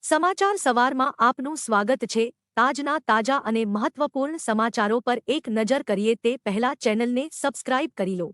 સમાચાર સવારમાં આપનું સ્વાગત છે। તાજના તાજા અને મહત્વપૂર્ણ સમાચારો પર એક નજર કરીએ તે પહેલા ચેનલને સબસ્ક્રાઇબ કરી લો।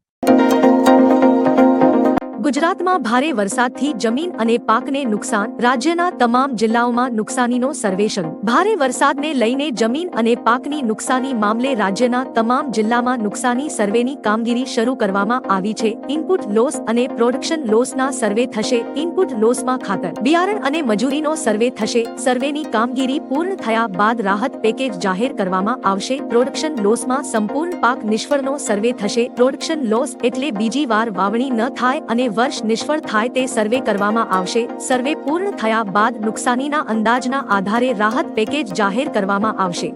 ગુજરાતમાં ભારે વરસાદથી જમીન અને પાકને નુકસાન, રાજ્યના તમામ જિલ્લાઓમાં નુકસાનીનો સર્વે શરૂ। ભારે વરસાદને લઈને જમીન અને પાકની નુકસાની મામલે રાજ્યના તમામ જિલ્લામાં નુકસાની સર્વેની કામગીરી શરૂ કરવામાં આવી છે। ઇનપુટ લોસ અને પ્રોડક્શન લોસના સર્વે થશે। ઇનપુટ લોસમાં ખાતર, બિયારણ અને મજૂરીનો સર્વે થશે। સર્વેની કામગીરી પૂર્ણ થયા બાદ રાહત પેકેજ જાહેર કરવામાં આવશે। પ્રોડક્શન લોસમાં સંપૂર્ણ પાક નિષ્ફળનો સર્વે થશે। પ્રોડક્શન લોસ એટલે બીજી વાર વાવણી ન થાય અને વર્ષ નિષ્ફળ થાય તે સર્વે કરવામાં આવશે। સર્વે પૂર્ણ થયા બાદ નુકસાનીના અંદાજના આધારે રાહત પેકેજ જાહેર કરવામાં આવશે।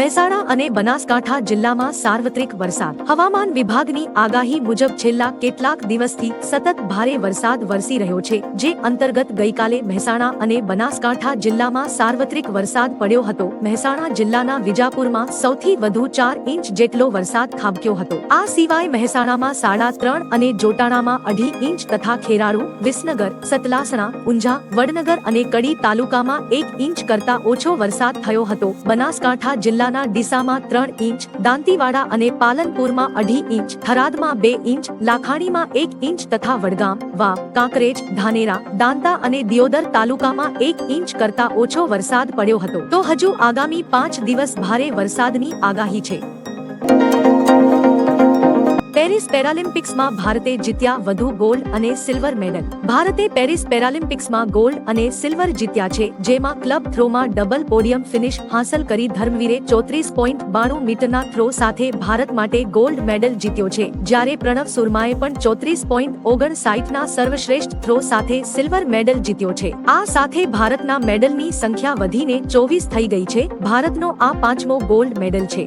મહેસાણા અને બનાસકાંઠા જિલ્લામાં સાર્વત્રિક વરસાદ। હવામાન વિભાગની આગાહી મુજબ છેલ્લા કેટલાક દિવસથી સતત ભારે વરસાદ વરસી રહ્યો છે, જે અંતર્ગત ગઈકાલે મહેસાણા અને બનાસકાંઠા જિલ્લામાં સાર્વત્રિક વરસાદ પડ્યો હતો। મહેસાણા જિલ્લાના વિજાપુરમાં સૌથી વધુ 4 ઇંચ જેટલો વરસાદ ખાબક્યો હતો। આ સિવાય મહેસાણામાં 3.5 અને જોટાણામાં 2.5 ઇંચ તથા ખેરાળુ, વિસનગર, સતલાસણા, ઊંઝા, વડનગર અને કડી તાલુકામાં 1 ઇંચ કરતા ઓછો વરસાદ થયો હતો। બનાસકાંઠા જિલ્લા ડીસામાં 3 ઇંચ, દાંતીવાડા અને પાલનપુરમાં 2.5 ઇંચ, થરાદમાં 2 ઇંચ, લાખાણીમાં 1 ઇંચ તથા વડગામ, વાવ, કાંકરેજ, ધાનેરા, દાંતા અને દિયોદર તાલુકામાં 1 ઇંચ કરતા ઓછો વરસાદ પડ્યો હતો। તો હજુ આગામી 5 દિવસ ભારે વરસાદની આગાહી છે। પેરિસ પેરાલિમ્પિક્સમાં ભારતે જીત્યા વધુ ગોલ્ડ અને સિલ્વર મેડલ। ભારતે પેરિસ પેરાલિમ્પિક્સમાં ગોલ્ડ અને સિલ્વર જીત્યા છે, જેમાં ક્લબ થ્રોમાં ડબલ પોડિયમ ફિનિશ હાંસલ કરી ધર્મવીરે 34.92 મીટરના થ્રો સાથે ભારત માટે ગોલ્ડ મેડલ જીત્યો છે, જ્યારે પ્રણવ સુરમાએ પણ 34.59ના સર્વશ્રેષ્ઠ થ્રો સાથે સિલ્વર મેડલ જીત્યો છે। આ સાથે ભારતના મેડલની સંખ્યા વધીને 24 થઈ ગઈ છે। ભારતનો આ 5મો ગોલ્ડ મેડલ છે।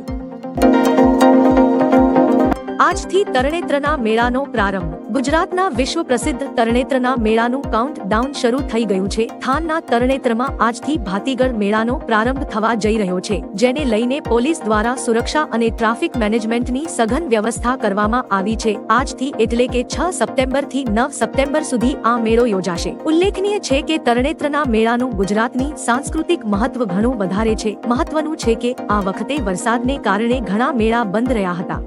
આજથી તરણેત્રના મેળાનો પ્રારંભ। ગુજરાતના વિશ્વ પ્રસિદ્ધ તરણેત્રના મેળાનું કાઉન્ટ ડાઉન શરૂ થઈ ગયું છે। થાનના તરણેત્રમાં આજથી ભાતીગળ મેળાનો પ્રારંભ થવા જઈ રહ્યો છે, જેને લઈને પોલીસ દ્વારા સુરક્ષા અને ટ્રાફિક મેનેજમેન્ટની સઘન વ્યવસ્થા કરવામાં આવી છે। આજથી એટલે કે 6 સપ્ટેમ્બરથી 9 સપ્ટેમ્બર સુધી આ મેળો યોજાશે। ઉલ્લેખનીય છે કે તરણેત્રના મેળાનું ગુજરાતની સાંસ્કૃતિક મહત્વ ઘણું વધારે છે। મહત્વનું છે કે આ વખતે વરસાદને કારણે ઘણા મેળા બંધ રહ્યા હતા।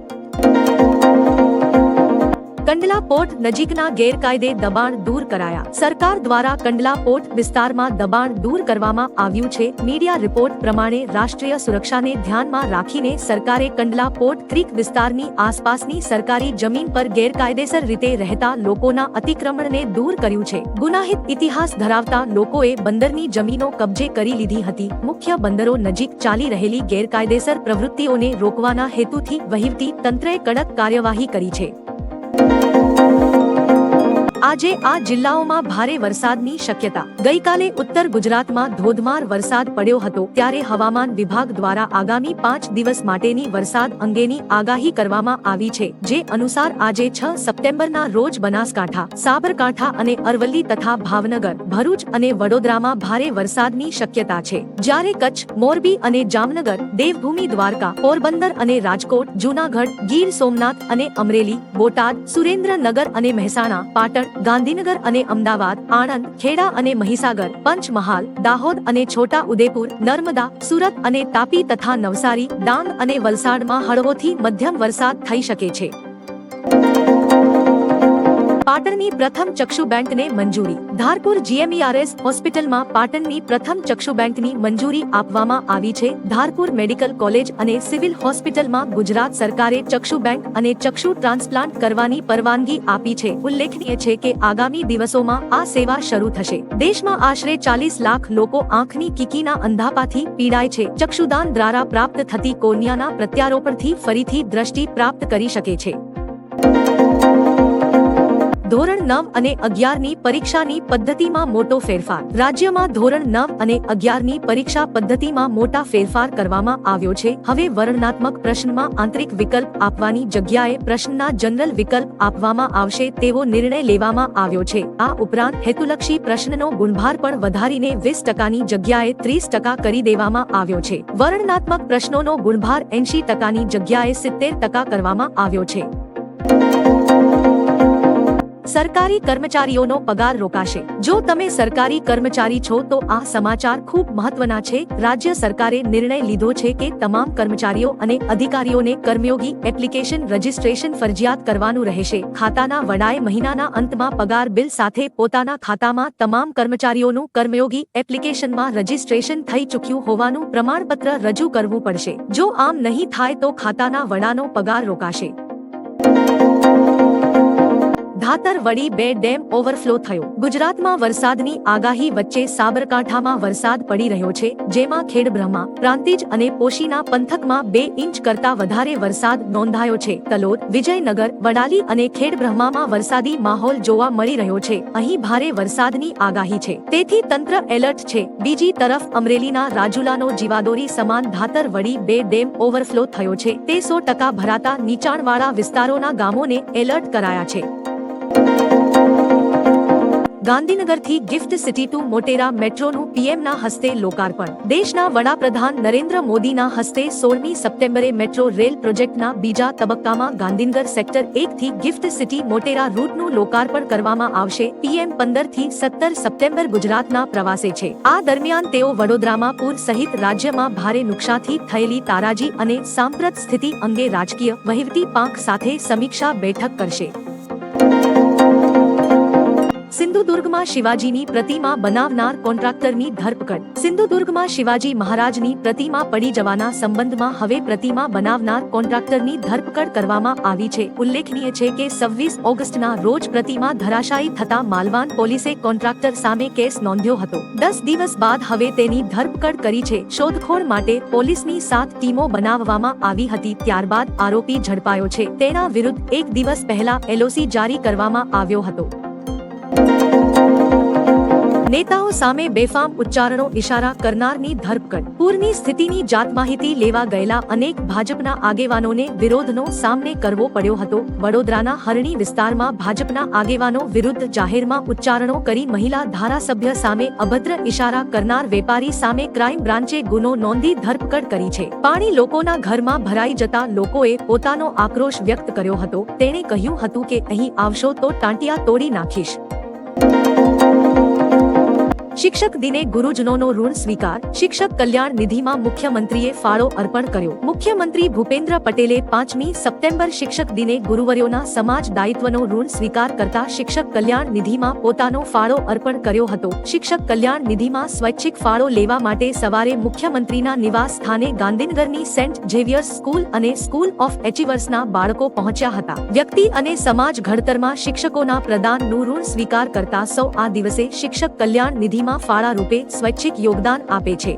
કંડલા પોર્ટ નજીકના ગેરકાયદે દબાણ દૂર કરાયા। સરકાર દ્વારા કંડલા પોર્ટ વિસ્તારમાં દબાણ દૂર કરવામાં આવ્યું છે। મીડિયા રિપોર્ટ પ્રમાણે રાષ્ટ્રીય સુરક્ષાને ધ્યાનમાં રાખીને સરકારે કંડલા પોર્ટ ક્રીક વિસ્તારની આસપાસની સરકારી જમીન પર ગેરકાયદેસર રીતે રહેતા લોકોના અતિક્રમણને દૂર કર્યું છે। ગુનાહિત ઇતિહાસ ધરાવતા લોકોએ બંદરની જમીનો કબજે કરી લીધી હતી। મુખ્ય બંદરો નજીક ચાલી રહેલી ગેરકાયદેસર પ્રવૃત્તિઓને રોકવાના હેતુથી વહીવટી તંત્રએ કડક કાર્યવાહી કરી છે। આજે આ જિલ્લાઓમાં ભારે વરસાદની શક્યતા। ગઈકાલે ઉત્તર ગુજરાતમાં ધોધમાર વરસાદ પડ્યો હતો, ત્યારે હવામાન વિભાગ દ્વારા આગામી 5 દિવસ માટેની વરસાદ અંગેની આગાહી કરવામાં આવી છે, જે અનુસાર આજે 6 સપ્ટેમ્બરના રોજ બનાસકાંઠા, સાબરકાંઠા અને અરવલ્લી તથા ભાવનગર, ભરૂચ અને વડોદરામાં ભારે વરસાદની શક્યતા છે, જ્યારે કચ્છ, મોરબી અને જામનગર, દેવભૂમિ દ્વારકા, પોરબંદર અને રાજકોટ, જૂનાગઢ, ગીર સોમનાથ અને અમરેલી, બોટાદ, સુરેન્દ્રનગર અને મહેસાણા, પાટણ, ગાંધીનગર અને અમદાવાદ, આણંદ, ખેડા અને મહીસાગર, પંચમહાલ, દાહોદ અને છોટા ઉદેપુર, નર્મદા, સુરત અને તાપી તથા નવસારી, ડાંગ અને વલસાડમાં હળવોથી મધ્યમ વરસાદ થઈ શકે છે। પાટણની પ્રથમ ચક્ષુ બેંકને મંજૂરી। ધારપુર જીએમઈઆરએસ હોસ્પિટલમાં પાટણની પ્રથમ ચક્ષુ બેંકની મંજૂરી આપવામાં આવી છે। ધારપુર મેડિકલ કોલેજ અને સિવિલ હોસ્પિટલમાં ગુજરાત સરકારે ચક્ષુ બેંક અને ચક્ષુ ટ્રાન્સપ્લાન્ટ કરવાની પરવાનગી આપી છે। ઉલ્લેખનીય છે કે આગામી દિવસોમાં આ સેવા શરૂ થશે। દેશમાં આશરે 40 લાખ લોકો આંખની કીકીના અંધાપાથી પીડાય છે। ચક્ષુદાન દ્વારા પ્રાપ્ત થતી કોર્નિયાના પ્રત્યારોપણથી ફરીથી દ્રષ્ટિ પ્રાપ્ત કરી શકે છે। ધોરણ 9 અને 11ની પરીક્ષાની પદ્ધતિમાં મોટો ફેરફાર। રાજ્યમાં ધોરણ 9 અને 11ની પરીક્ષા પદ્ધતિમાં મોટા ફેરફાર કરવામાં આવ્યો છે। હવે વર્ણનાત્મક પ્રશ્નમાં આંતરિક વિકલ્પ આપવાની જગ્યાએ પ્રશ્નના જનરલ વિકલ્પ આપવામાં આવશે તેવો નિર્ણય લેવામાં આવ્યો છે। આ ઉપરાંત હેતુલક્ષી પ્રશ્નનો ગુણભાર પણ વધારીને 20%ની જગ્યાએ 30% કરી દેવામાં આવ્યો છે। વર્ણનાત્મક પ્રશ્નોનો ગુણભાર 80%ની જગ્યાએ 70% કરવામાં આવ્યો છે। સરકારી કર્મચારીઓનો પગાર રોકાશે। જો તમે સરકારી કર્મચારી છો તો આ સમાચાર ખૂબ મહત્વના છે। રાજ્ય સરકારે નિર્ણય લીધો છે કે તમામ કર્મચારીઓ અને અધિકારીઓને કર્મયોગી એપ્લિકેશન રજીસ્ટ્રેશન ફરજિયાત કરવાનું રહેશે। ખાતાના વડાએ મહિનાના અંતમાં પગાર બિલ સાથે પોતાના ખાતામાં તમામ કર્મચારીઓનું કર્મયોગી એપ્લિકેશનમાં રજીસ્ટ્રેશન થઈ ચૂક્યું હોવાનું પ્રમાણપત્ર રજૂ કરવું પડશે। જો આમ નહીં થાય તો ખાતાના વડાનો પગાર રોકાશે। ધાતર વડી 2 ડેમ ઓવરફ્લો થયો। ગુજરાતમાં વરસાદની આગાહી વચ્ચે સાબરકાંઠામાં વરસાદ પડી રહ્યો છે, જેમાં ખેડબ્રહ્મા, પ્રાંતિજ અને પોશીના પંથકમાં 2 ઇંચ કરતા વધારે વરસાદ નોંધાયો છે। તલોદ, વિજયનગર, વડાલી અને ખેડબ્રહ્મામાં વરસાદી માહોલ જોવા મળી રહ્યો છે। અહીં ભારે વરસાદની આગાહી છે, તેથી તંત્ર એલર્ટ છે। બીજી તરફ અમરેલીના રાજુલાનો જીવાદોરી સમાન ધાતર વડી 2 ડેમ ઓવરફ્લો થયો છે, તે 100% ભરાતા નીચાણવાળા વિસ્તારોના ગામોને એલર્ટ કરાયા છે। ગાંધીનગરથી ગિફ્ટ સિટી ટુ મોટેરા મેટ્રોનું પીએમના હસ્તે લોકાર્પણ। દેશના વડાપ્રધાન નરેન્દ્ર મોદીના હસ્તે 16મી સપ્ટેમ્બરે મેટ્રો રેલ પ્રોજેક્ટના બીજા તબક્કામાં ગાંધીનગર સેક્ટર 1 થી ગિફ્ટ સિટી મોટેરા રૂટનું લોકાર્પણ કરવામાં આવશે। પીએમ 15 થી 17 સપ્ટેમ્બર ગુજરાતના પ્રવાસે છે। આ દરમિયાન તેઓ વડોદરામાં પૂર સહિત રાજ્યમાં ભારે નુકસાનથી થયેલી તારાજી અને સાંપ્રત સ્થિતિ અંગે રાજકીય વહીવટી પાંખ સાથે સમીક્ષા બેઠક કરશે। સિંધુદુર્ગમાં શિવાજીની પ્રતિમા બનાવનાર કોન્ટ્રાક્ટરની ધરપકડ। સિંધુદુર્ગમાં શિવાજી મહારાજની પ્રતિમા પડી જવાના સંબંધમાં હવે પ્રતિમા બનાવનાર કોન્ટ્રાક્ટરની ધરપકડ કરવામાં આવી છે। ઉલ્લેખનીય છે કે 26 ઓગસ્ટના રોજ પ્રતિમા ધરાશાયી થતા માલવાન પોલીસે કોન્ટ્રાક્ટર સામે કેસ નોંધ્યો હતો। 10 દિવસ બાદ હવે તેની ધરપકડ કરી છે। શોધખોળ માટે પોલીસની 7 ટીમો બનાવવામાં આવી હતી, ત્યારબાદ આરોપી ઝડપાયો છે। તેના વિરુદ્ધ 1 દિવસ પહેલા એલઓસી જારી કરવામાં આવ્યો હતો। નેતાઓ સામે બેફામ ઉચ્ચારણો ઇશારા કરનારની ધરપકડ। પૂરની સ્થિતિની જાત માહિતી લેવા ગયેલા અનેક ભાજપના આગેવાનોને વિરોધનો સામનો કરવો પડ્યો હતો। વડોદરાના હરણી વિસ્તારમાં ભાજપના આગેવાનો વિરુદ્ધ જાહેરમાં ઉચ્ચારણો કરી મહિલા ધારાસભ્ય સામે અભદ્ર ઇશારા કરનાર વેપારી સામે ક્રાઇમ બ્રાન્ચે ગુનો નોંધી ધરપકડ કરી છે। પાણી લોકોના ઘરમાં ભરાઈ જતા લોકોએ પોતાનો આક્રોશ વ્યક્ત કર્યો હતો। તેણે કહ્યું હતું કે અહીં આવશો તો ટાંટિયા તોડી નાખીશ। શિક્ષક દિને ગુરુજનોનો ઋણ સ્વીકાર। શિક્ષક કલ્યાણ નિધિમાં મુખ્યમંત્રીએ ફાળો અર્પણ કર્યો। મુખ્યમંત્રી ભૂપેન્દ્ર પટેલે 5મી સપ્ટેમ્બર શિક્ષક દિને ગુરુવર્યોના સમાજ દાયિત્વનો ઋણ સ્વીકાર કરતા શિક્ષક કલ્યાણ નિધિમાં પોતાનો ફાળો અર્પણ કર્યો હતો। શિક્ષક કલ્યાણ નિધિમાં સ્વૈચ્છિક ફાળો લેવા માટે સવારે મુખ્યમંત્રીના નિવાસ સ્થાને ગાંધીનગરની સેન્ટ ઝેવિયર્સ સ્કૂલ અને સ્કૂલ ઓફ એચીવર્સના બાળકો પહોંચ્યા હતા। વ્યક્તિ અને સમાજ ઘડતરમાં શિક્ષકોના પ્રદાનનું ઋણ સ્વીકાર કરતા સૌ આ દિવસે શિક્ષક કલ્યાણ નિધિમાં ફાળા રૂપે સ્વૈચ્છિક યોગદાન આપે છે।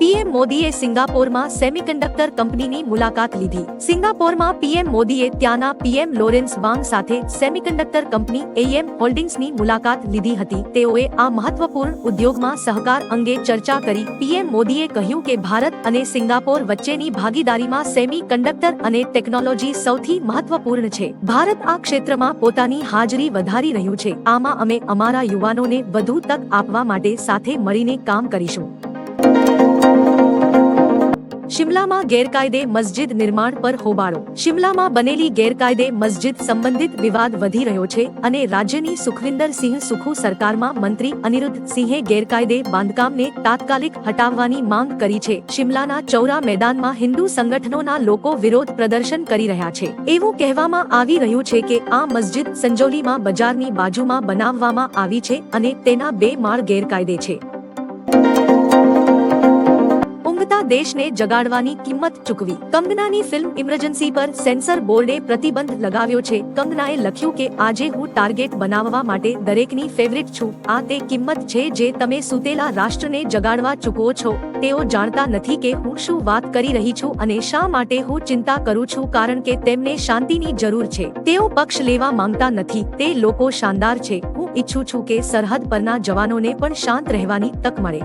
પીએમ મોદીએ સિંગાપોરમાં સેમિકન્ડક્ટર કંપનીની મુલાકાત લીધી। સિંગાપોરમાં પીએમ મોદીએ ત્યાંના પીએમ લોરેન્સ વાંગ સાથે સેમિકન્ડક્ટર કંપની એમ હોલ્ડિંગ્સની મુલાકાત લીધી હતી। તેઓએ આ મહત્વપૂર્ણ ઉદ્યોગમાં સહકાર અંગે ચર્ચા કરી। પીએમ મોદીએ કહ્યું કે ભારત અને સિંગાપોર વચ્ચેની ભાગીદારીમાં સેમિકન્ડક્ટર અને ટેકનોલોજી સૌથી મહત્વપૂર્ણ છે। ભારત આ ક્ષેત્રમાં પોતાની હાજરી વધારી રહ્યું છે। આમાં અમે અમારા યુવાનોને વધુ તક આપવા માટે સાથે મળીને કામ કરીશું। શિમલામાં ગેરકાયદે મસ્જિદ નિર્માણ પર હોબાળો। શિમલામાં બનેલી ગેરકાયદે મસ્જિદ સંબંધિત વિવાદ વધી રહ્યો છે અને રાજ્યની સુખવિન્દર સિંહ સુખુ સરકારમાં મંત્રી અનિરુદ્ધ સિંહે ગેરકાયદે બાંધકામને તાત્કાલિક હટાવવાની માંગ કરી છે। શિમલાના ચૌરા મેદાનમાં હિન્દુ સંગઠનોના લોકો વિરોધ પ્રદર્શન કરી રહ્યા છે। એવું કહેવામાં આવી રહ્યું છે કે આ મસ્જિદ સંજોલીમાં બજારની બાજુમાં બનાવવામાં આવી છે અને તેના 2 માળ ગેરકાયદે છે। દેશને જગાડવાની કિંમત ચૂકવી। કંગનાની ફિલ્મ ઇમરજન્સી પર સેન્સર બોર્ડે પ્રતિબંધ લગાવ્યો છે। કંગનાએ લખ્યું કે આજે હું ટાર્ગેટ બનાવવા માટે દરેકની ફેવરિટ છું। આ તે કિંમત છે જે તમે સૂતેલા રાષ્ટ્રને જગાડવા ચૂકવો છો। તેઓ જાણતા નથી કે હું શું વાત કરી રહી છું અને શા માટે હું ચિંતા કરું છું, કારણ કે તેમને શાંતિની જરૂર છે। તેઓ પક્ષ લેવા માંગતા નથી। તે લોકો શાનદાર છે। હું ઈચ્છું છું કે સરહદ પરના જવાનોને પણ શાંત રહેવાની તક મળે।